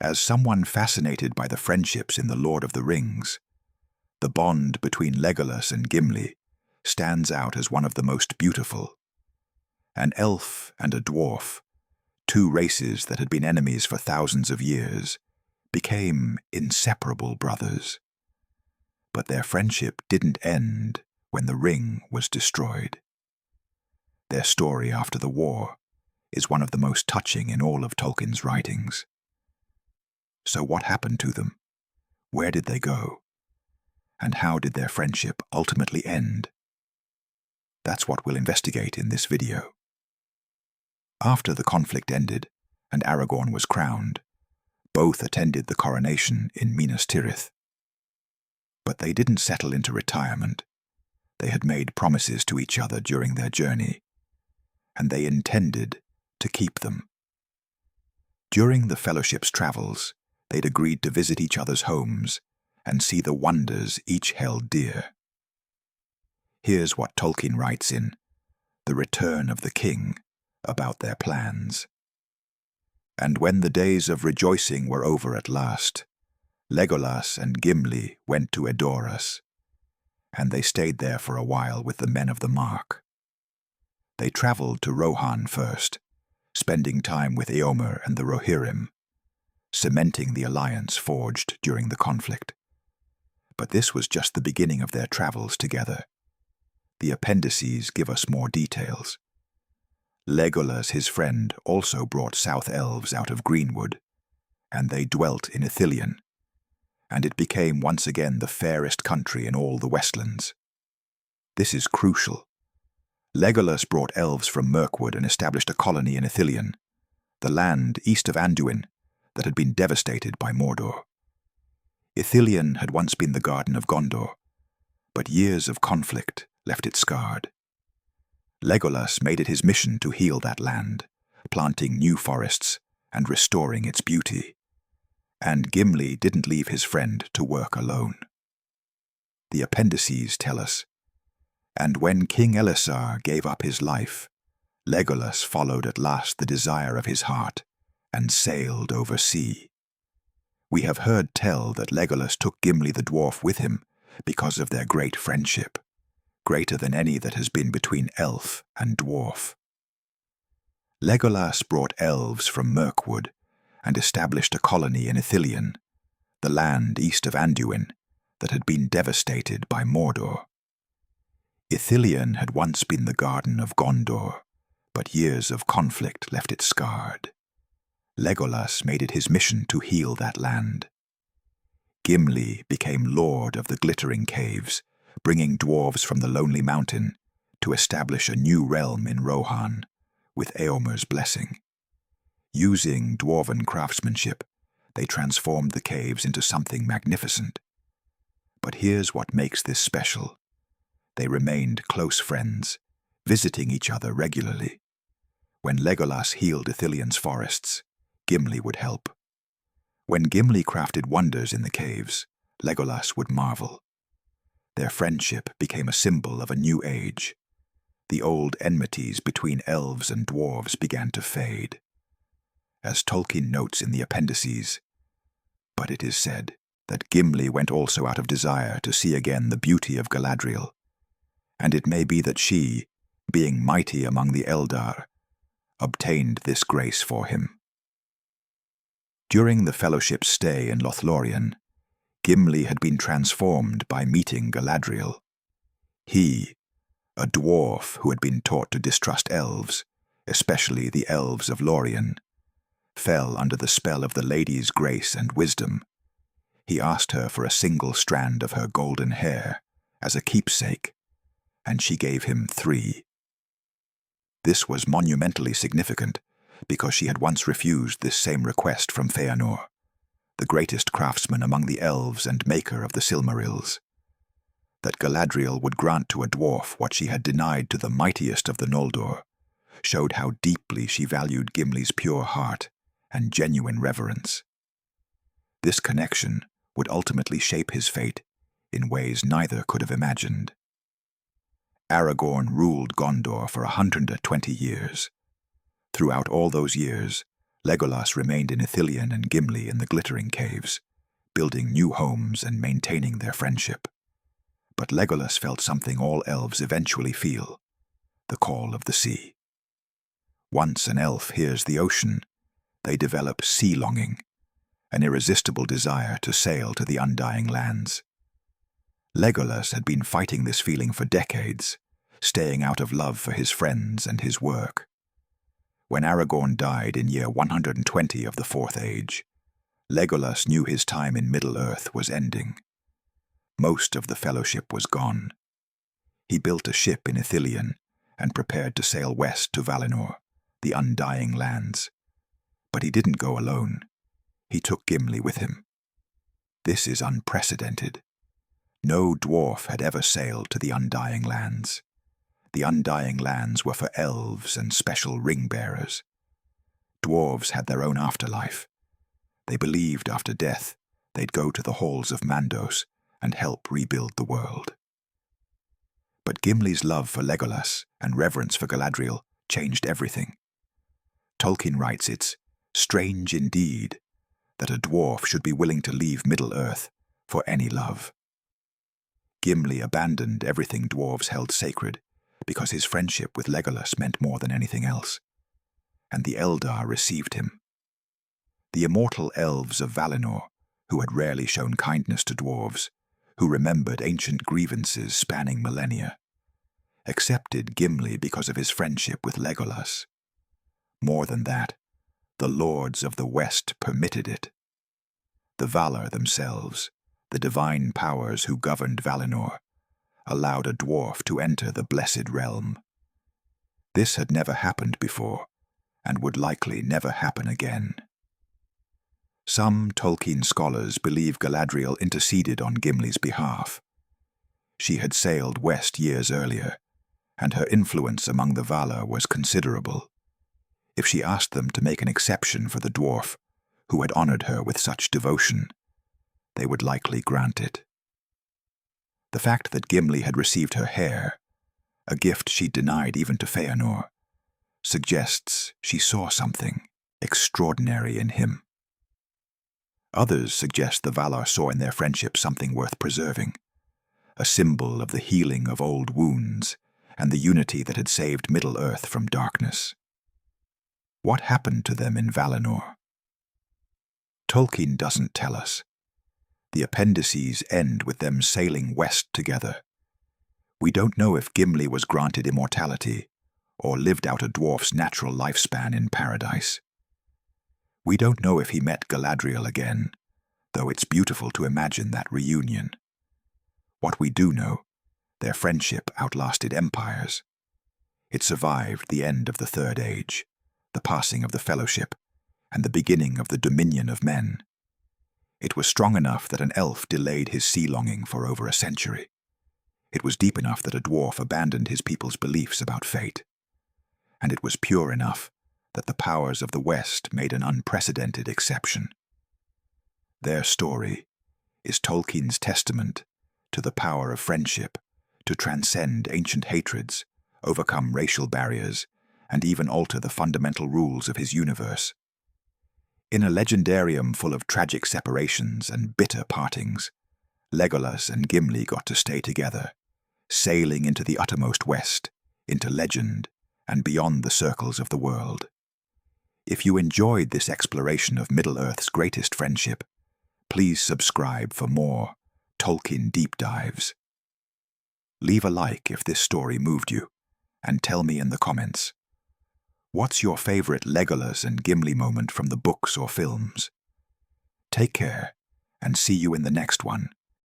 As someone fascinated by the friendships in The Lord of the Rings, the bond between Legolas and Gimli stands out as one of the most beautiful. An elf and a dwarf, two races that had been enemies for thousands of years, became inseparable brothers. But their friendship didn't end when the ring was destroyed. Their story after the war is one of the most touching in all of Tolkien's writings. So what happened to them? Where did they go? And how did their friendship ultimately end? That's what we'll investigate in this video. After the conflict ended and Aragorn was crowned, both attended the coronation in Minas Tirith. But they didn't settle into retirement. They had made promises to each other during their journey, and they intended to keep them. During the Fellowship's travels, they'd agreed to visit each other's homes and see the wonders each held dear. Here's what Tolkien writes in The Return of the King about their plans. And when the days of rejoicing were over at last, Legolas and Gimli went to Edoras, and they stayed there for a while with the men of the Mark. They travelled to Rohan first, spending time with Éomer and the Rohirrim, cementing the alliance forged during the conflict. But this was just the beginning of their travels together. The appendices give us more details. Legolas, his friend, also brought South Elves out of Greenwood, and they dwelt in Ithilien, and it became once again the fairest country in all the Westlands. This is crucial. Legolas brought elves from Mirkwood and established a colony in Ithilien, the land east of Anduin that had been devastated by Mordor. Ithilien had once been the Garden of Gondor, but years of conflict left it scarred. Legolas made it his mission to heal that land, planting new forests and restoring its beauty. And Gimli didn't leave his friend to work alone. The appendices tell us, and when King Elisar gave up his life, Legolas followed at last the desire of his heart and sailed over sea. We have heard tell that Legolas took Gimli the dwarf with him because of their great friendship, greater than any that has been between elf and dwarf. Legolas brought elves from Mirkwood and established a colony in Ithilien, the land east of Anduin that had been devastated by Mordor. Ithilien had once been the Garden of Gondor, but years of conflict left it scarred. Legolas made it his mission to heal that land. Gimli became lord of the Glittering Caves, bringing dwarves from the Lonely Mountain to establish a new realm in Rohan, with Éomer's blessing. Using dwarven craftsmanship, they transformed the caves into something magnificent. But here's what makes this special. They remained close friends, visiting each other regularly. When Legolas healed Ithilien's forests, Gimli would help. When Gimli crafted wonders in the caves, Legolas would marvel. Their friendship became a symbol of a new age. The old enmities between elves and dwarves began to fade. As Tolkien notes in the appendices, but it is said that Gimli went also out of desire to see again the beauty of Galadriel, and it may be that she, being mighty among the Eldar, obtained this grace for him. During the Fellowship's stay in Lothlorien, Gimli had been transformed by meeting Galadriel. He, a dwarf who had been taught to distrust elves, especially the elves of Lorien, fell under the spell of the lady's grace and wisdom. He asked her for a single strand of her golden hair as a keepsake, and she gave him 3. This was monumentally significant, because she had once refused this same request from Fëanor, the greatest craftsman among the elves and maker of the Silmarils. That Galadriel would grant to a dwarf what she had denied to the mightiest of the Noldor showed how deeply she valued Gimli's pure heart and genuine reverence. This connection would ultimately shape his fate in ways neither could have imagined. Aragorn ruled Gondor for 120 years. Throughout all those years, Legolas remained in Ithilien and Gimli in the glittering caves, building new homes and maintaining their friendship. But Legolas felt something all elves eventually feel: the call of the sea. Once an elf hears the ocean, they develop sea longing, an irresistible desire to sail to the undying lands. Legolas had been fighting this feeling for decades, staying out of love for his friends and his work. When Aragorn died in year 120 of the Fourth Age, Legolas knew his time in Middle-earth was ending. Most of the Fellowship was gone. He built a ship in Ithilien and prepared to sail west to Valinor, the undying lands. But he didn't go alone. He took Gimli with him. This is unprecedented. No dwarf had ever sailed to the undying lands. The undying lands were for elves and special ring-bearers. Dwarves had their own afterlife. They believed after death they'd go to the halls of Mandos and help rebuild the world. But Gimli's love for Legolas and reverence for Galadriel changed everything. Tolkien writes it's strange indeed that a dwarf should be willing to leave Middle-earth for any love. Gimli abandoned everything dwarves held sacred because his friendship with Legolas meant more than anything else, and the Eldar received him. The immortal elves of Valinor, who had rarely shown kindness to dwarves, who remembered ancient grievances spanning millennia, accepted Gimli because of his friendship with Legolas. More than that, the lords of the West permitted it. The Valar themselves, the divine powers who governed Valinor, allowed a dwarf to enter the Blessed Realm. This had never happened before, and would likely never happen again. Some Tolkien scholars believe Galadriel interceded on Gimli's behalf. She had sailed west years earlier, and her influence among the Valar was considerable. If she asked them to make an exception for the dwarf, who had honored her with such devotion, they would likely grant it. The fact that Gimli had received her hair, a gift she denied even to Feanor, suggests she saw something extraordinary in him. Others suggest the Valar saw in their friendship something worth preserving, a symbol of the healing of old wounds and the unity that had saved Middle-earth from darkness. What happened to them in Valinor? Tolkien doesn't tell us. The appendices end with them sailing west together. We don't know if Gimli was granted immortality or lived out a dwarf's natural lifespan in paradise. We don't know if he met Galadriel again, though it's beautiful to imagine that reunion. What we do know, their friendship outlasted empires. It survived the end of the Third Age, the passing of the Fellowship, and the beginning of the dominion of men. It was strong enough that an elf delayed his sea longing for over a century. It was deep enough that a dwarf abandoned his people's beliefs about fate. And it was pure enough that the powers of the West made an unprecedented exception. Their story is Tolkien's testament to the power of friendship to transcend ancient hatreds, overcome racial barriers, and even alter the fundamental rules of his universe. In a legendarium full of tragic separations and bitter partings, Legolas and Gimli got to stay together, sailing into the uttermost West, into legend, and beyond the circles of the world. If you enjoyed this exploration of Middle-earth's greatest friendship, please subscribe for more Tolkien deep dives. Leave a like if this story moved you, and tell me in the comments, what's your favorite Legolas and Gimli moment from the books or films? Take care, and see you in the next one.